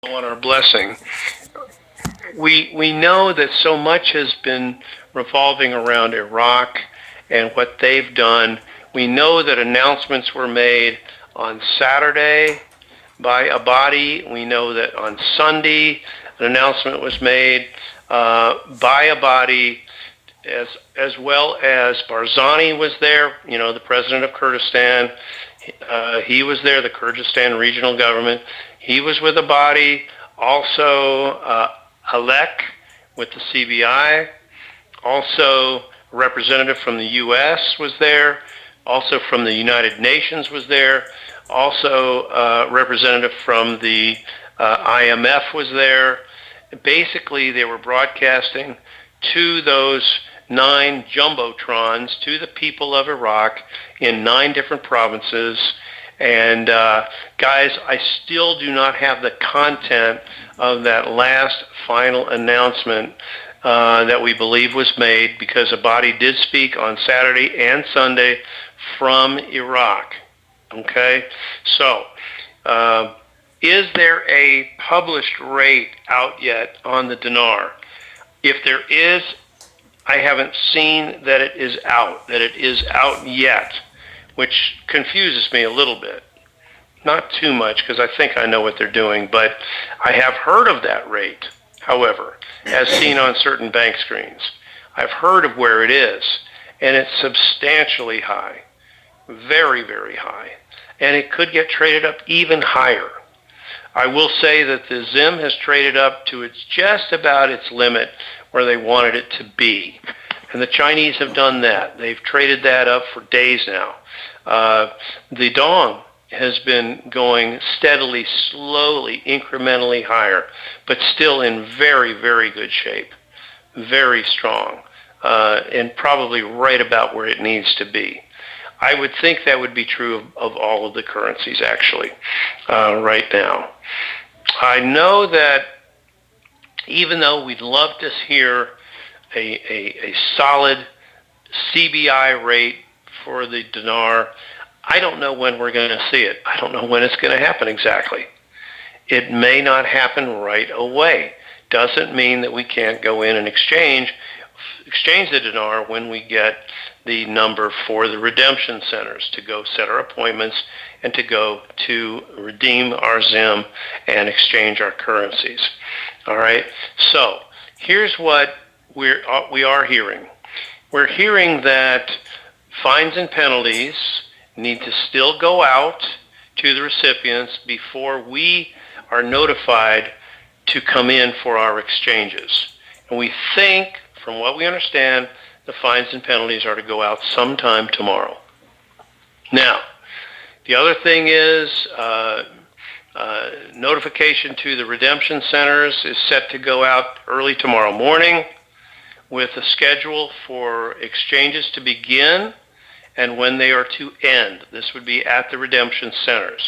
on our blessing. We know that so much has been revolving around Iraq and what they've done. We know that announcements were made on Saturday by a body. We know that on Sunday an announcement was made by a body, as well as Barzani was there, the president of Kurdistan. He was there, the Kurdistan regional government. He was with a body. Also, Alek with the CBI. Also, a representative from the U.S. was there. Also from the United Nations was there. Also, a representative from the IMF was there. Basically, they were broadcasting to those 9 jumbotrons to the people of Iraq in 9 different provinces. And guys, I still do not have the content of that last final announcement that we believe was made, because a body did speak on Saturday and Sunday from Iraq. Okay? So, is there a published rate out yet on the dinar? If there is, I haven't seen that it is out yet, which confuses me a little bit. Not too much, because I think I know what they're doing, but I have heard of that rate, however, as seen on certain bank screens. I've heard of where it is, and it's substantially high, very, very high, and it could get traded up even higher. I will say that the Zim has traded up to just about its limit where they wanted it to be. And the Chinese have done that. They've traded that up for days now. The Dong has been going steadily, slowly, incrementally higher, but still in very, very good shape. Very strong. And probably right about where it needs to be. I would think that would be true of all of the currencies, actually, right now. I know that even though we'd love to hear a solid CBI rate for the dinar, I don't know when we're going to see it. I don't know when it's going to happen exactly. It may not happen right away. Doesn't mean that we can't go in and exchange the dinar when we get the number for the redemption centers to go set our appointments and to go to redeem our Zim and exchange our currencies. All right. So here's what we are hearing. We're hearing that fines and penalties need to still go out to the recipients before we are notified to come in for our exchanges. And we think, from what we understand, the fines and penalties are to go out sometime tomorrow. Now, the other thing is notification to the redemption centers is set to go out early tomorrow morning, with a schedule for exchanges to begin and when they are to end. This would be at the redemption centers.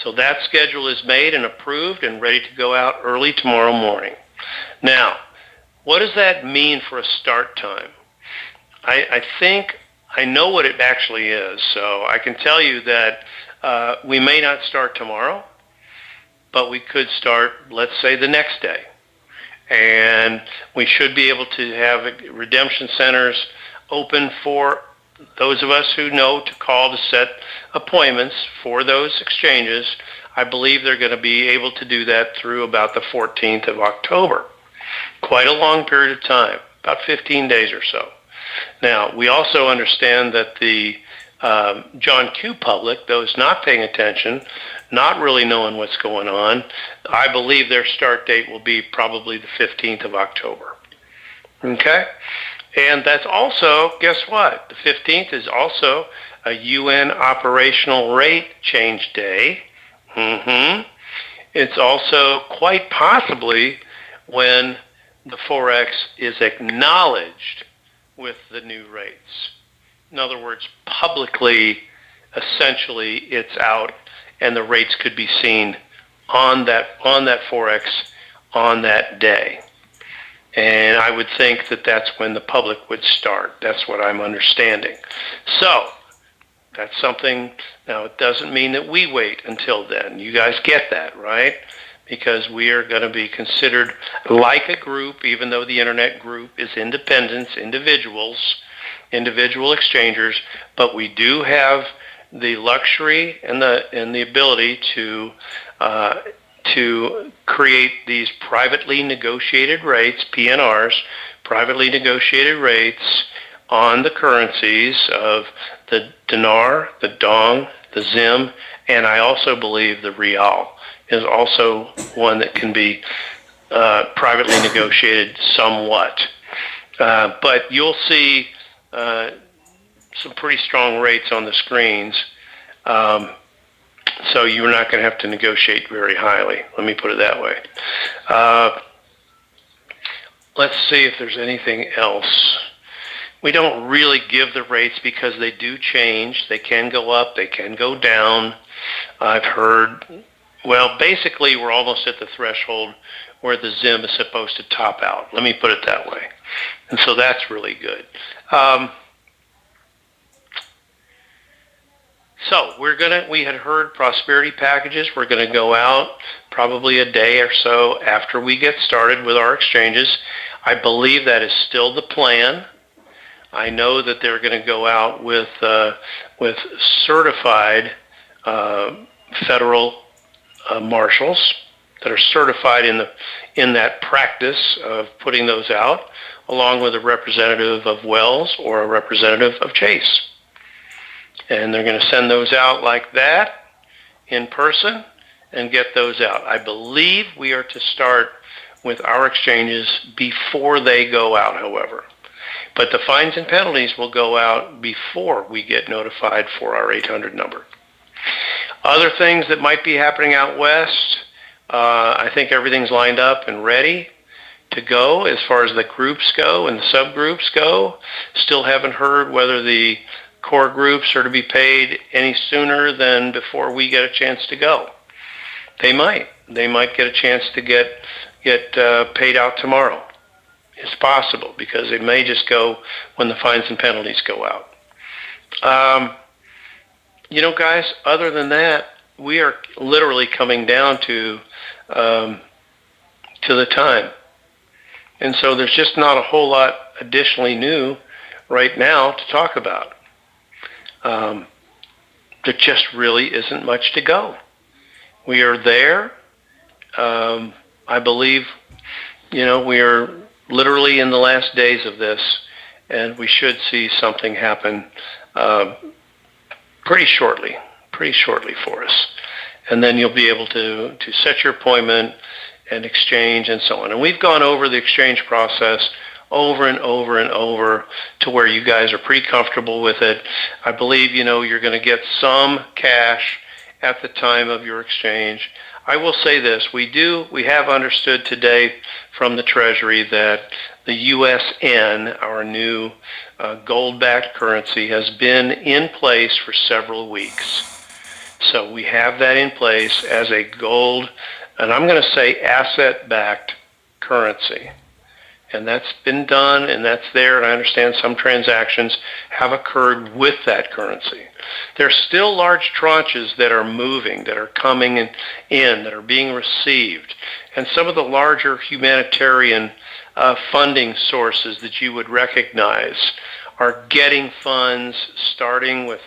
So that schedule is made and approved and ready to go out early tomorrow morning. Now, what does that mean for a start time? I think I know what it actually is. So I can tell you that we may not start tomorrow, but we could start, let's say, the next day. And we should be able to have redemption centers open for those of us who know to call to set appointments for those exchanges. I believe they're going to be able to do that through about the 14th of October. Quite a long period of time, about 15 days or so. Now, we also understand that the John Q. public, those not paying attention, not really knowing what's going on, I believe their start date will be probably the 15th of October. Okay? And that's also, guess what? The 15th is also a UN operational rate change day. It's also quite possibly when the Forex is acknowledged with the new rates. In other words, publicly, essentially, it's out, and the rates could be seen on that Forex on that day. And I would think that that's when the public would start. That's what I'm understanding. So that's something. Now, it doesn't mean that we wait until then. You guys get that, right? because we are going to be considered like a group, even though the internet group is independents, individual exchangers, but we do have the luxury and the ability to create these privately negotiated rates, PNRs, privately negotiated rates on the currencies of the dinar, the dong, the zim, and I also believe the rial is also one that can be privately negotiated somewhat. But you'll see some pretty strong rates on the screens. So you're not going to have to negotiate very highly. Let me put it that way. Let's see if there's anything else. We don't really give the rates because they do change. They can go up. They can go down. I've heard, well, basically we're almost at the threshold where the ZIM is supposed to top out. Let me put it that way. And so that's really good. So we had heard prosperity packages. We're going to go out probably a day or so after we get started with our exchanges. I believe that is still the plan. I know that they're going to go out with certified federal marshals that are certified in that practice of putting those out, along with a representative of Wells or a representative of Chase. And they're going to send those out like that in person and get those out. I believe we are to start with our exchanges before they go out, however. But the fines and penalties will go out before we get notified for our 800 number. Other things that might be happening out west, I think everything's lined up and ready to go as far as the groups go and the subgroups go. Still haven't heard whether the core groups are to be paid any sooner than before we get a chance to go. They might get a chance to get paid out tomorrow. It's possible because it may just go when the fines and penalties go out. Guys, other than that, we are literally coming down to the time. And so there's just not a whole lot additionally new right now to talk about. There just really isn't much to go. We are there. I believe, we are literally in the last days of this, and we should see something happen pretty shortly for us. And then you'll be able to set your appointment and exchange and so on. And we've gone over the exchange process over and over and over to where you guys are pretty comfortable with it. I believe, you're going to get some cash at the time of your exchange. I will say this, we have understood today from the Treasury that the USN, our new gold-backed currency, has been in place for several weeks. So we have that in place as a gold, and I'm going to say asset-backed currency. And that's been done, and that's there, and I understand some transactions have occurred with that currency. There are still large tranches that are moving, that are coming in, that are being received. And some of the larger humanitarian funding sources that you would recognize are getting funds starting with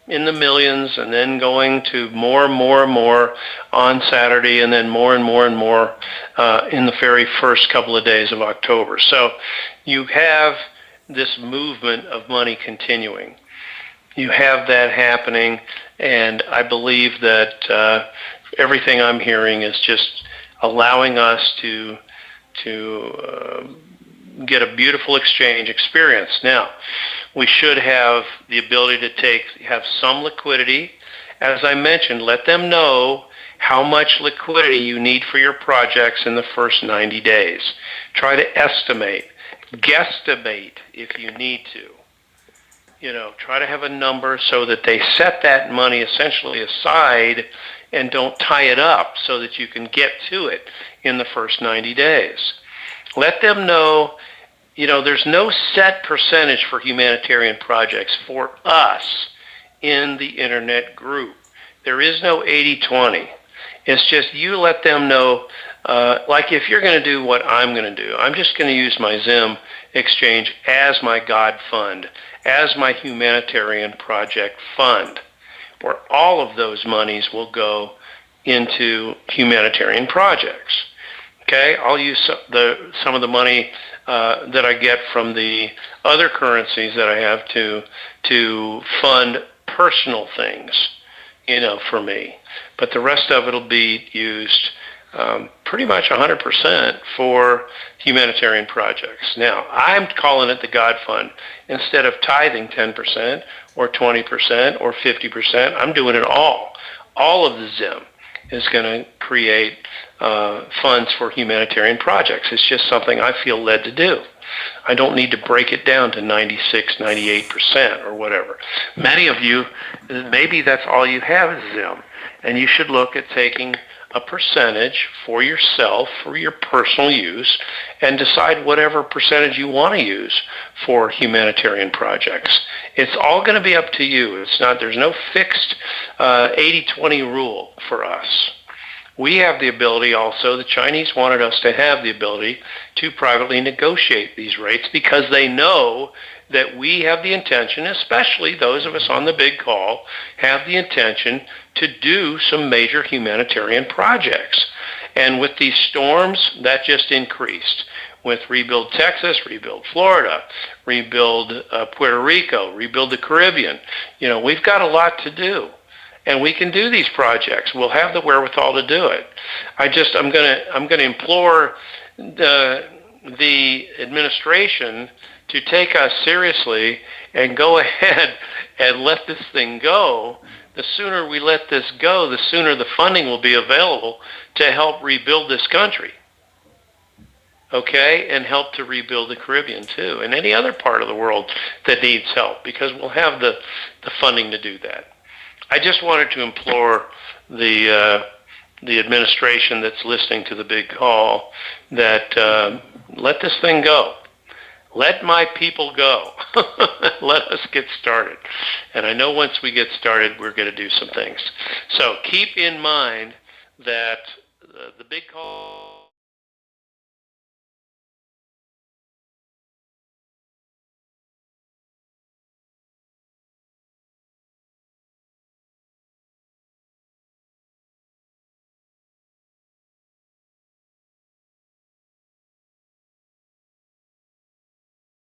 in the millions and then going to more and more and more on Saturday and then more and more and more in the very first couple of days of October. So you have this movement of money continuing. You have that happening, and I believe that everything I'm hearing is just allowing us to get a beautiful exchange experience. Now, we should have the ability to have some liquidity. As I mentioned, let them know how much liquidity you need for your projects in the first 90 days. Try to estimate, guesstimate if you need to. Try to have a number so that they set that money essentially aside and don't tie it up so that you can get to it in the first 90 days. Let them know, there's no set percentage for humanitarian projects for us in the internet group. There is no 80-20. It's just you let them know, like if you're going to do what I'm going to do, I'm just going to use my Zim exchange as my God fund, as my humanitarian project fund, where all of those monies will go into humanitarian projects. Okay, I'll use some of the money that I get from the other currencies that I have to fund personal things, for me. But the rest of it will be used pretty much 100% for humanitarian projects. Now, I'm calling it the God Fund. Instead of tithing 10% or 20% or 50%, I'm doing it all. All of the Zim is going to create funds for humanitarian projects. It's just something I feel led to do. I don't need to break it down to 96, 98% or whatever. Many of you, maybe that's all you have is Zim, and you should look at taking a percentage for yourself, for your personal use, and decide whatever percentage you want to use for humanitarian projects. It's all going to be up to you. There's no fixed 80-20 rule for us. We have the ability also, the Chinese wanted us to have the ability to privately negotiate these rates because they know that we have the intention, especially those of us on the big call, have the intention to do some major humanitarian projects. And with these storms, that just increased. With Rebuild Texas, Rebuild Florida, Rebuild Puerto Rico, Rebuild the Caribbean, we've got a lot to do. And we can do these projects. We'll have the wherewithal to do it. I'm going to implore the administration to take us seriously and go ahead and let this thing go. The sooner we let this go, the sooner the funding will be available to help rebuild this country. Okay, and help to rebuild the Caribbean too, and any other part of the world that needs help, because we'll have the funding to do that. I just wanted to implore the administration that's listening to the big call that let this thing go. Let my people go. Let us get started. And I know once we get started, we're going to do some things. So keep in mind that the big call